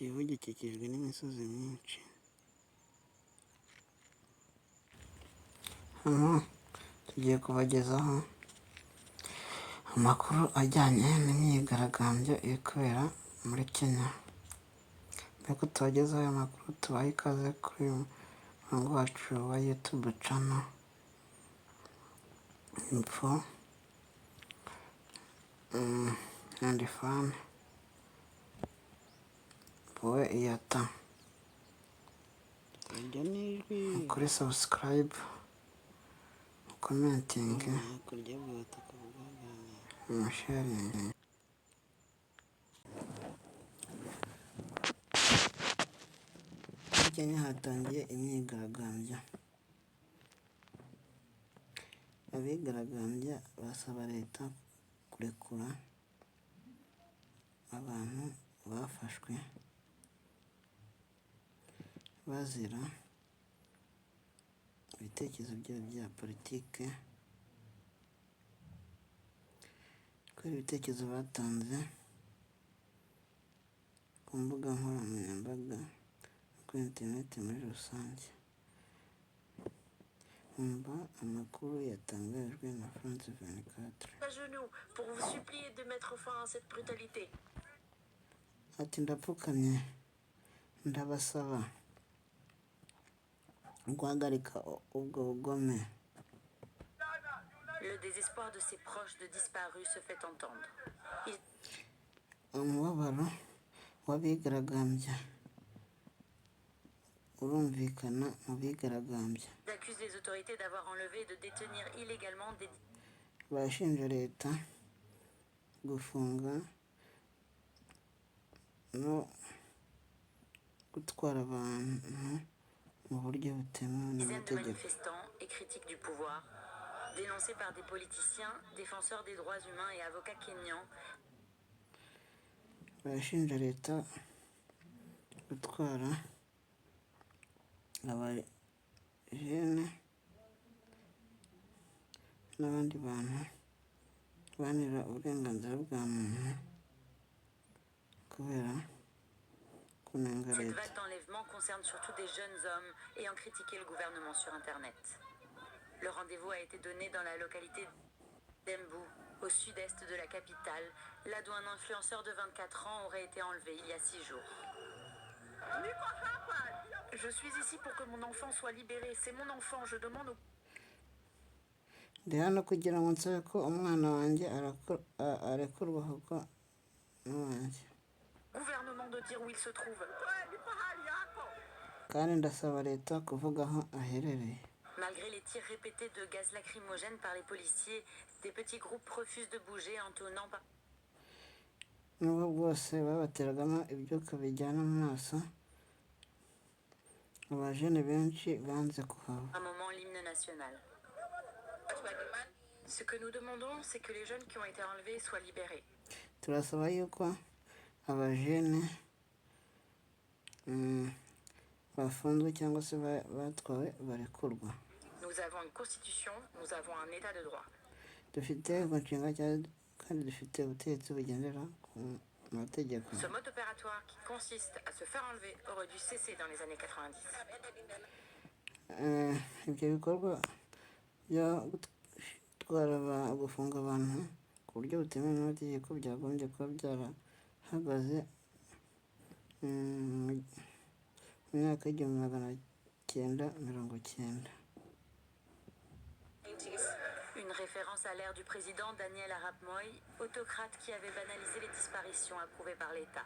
Kivu gikikijwe n'imisozi myinshi. Hano tugiye kubagezaho amakuru ajyanye n'imyigaragambyo iri kubera muri Kenya. Mbere ko tubagezaho aya makuru, tubaha ikaze kuri uyu murongo wacu wa YouTube channel Info and Fun Boe Iyata. Kuri subscribe, commenting, sharing. Muri Kenya hatangiye imyigaragambyo. Abigaragambya basaba leta kurekura abantu bafashwe bazira ibitekerezo byabo bya politike, kubera ibitekerezo batanze ku mbuga nkoranyambaga no kuri interineti muri rusange. Umva amakuru yatangajwe na France 24. Ati ndapfukamye ndabasaba guhagarika ubwo bugome. Le désespoir de ses proches de disparus se fait entendre. Umubabaro w'abigaragambya urumvikana mu bigaragambya. Ils accusent les autorités d'avoir enlevé et de détenir illégalement des... Bashinja leta gufunga no gutwara abantu mu buryo butemewe Dizaines de n'amategeko. manifestants et critiques du pouvoir, dénoncés par des politiciens, défenseurs des droits humains et avocats kenyans. Bashinja leta gutwara abajene n'abandi bantu banira uburenganzira bwa muntu kubera kunenga Cette leta. vague d'enlèvement concerne surtout des jeunes hommes ayant critiqué le gouvernement sur Internet. Le rendez-vous a été donné dans la localité d'Embu, au sud-est de la capitale, là d'où un influenceur de 24 ans aurait été enlevé il y a 6 jours. Je suis ici pour que mon enfant soit libéré. C'est mon enfant. Je demande au... Ndi hano kugira ngo nsabe ko umwana wanjye arekurwa kuko n'uwanjye. gouvernement de dire où il se trouve. Kandi ndasaba leta kuvuga aho aherereye. Malgré les tirs répétés de gaz lacrymogène par les policiers, des petits groupes refusent de bouger en tonnant par... Nubwo bwose babateragamo ibyuka bijyana mu maso, abajene benshi banze kuhava. Un moment l'hymne national. Ce que nous demandons, c'est que les jeunes qui ont été enlevés soient libérés. Turasaba yuko abajene bafunzwe cyangwa se batwawe barekurwa. Nous avons une constitution, nous avons un état de droit. Dufite inshinga kandi dufite ubutegetsi bugendera ku mategeko. Ce mode opératoire qui consiste à se faire enlever aurait dû cesser dans les années 90. Ibyo bikorwa byo gufunga abantu ku buryo butemewe n'amategeko byagombye kuba byarahagaze mu myaka y'1990. Une référence à l'ère du président Daniel Arap Moi, autocrate qui avait banalisé les disparitions approuvées par l'État.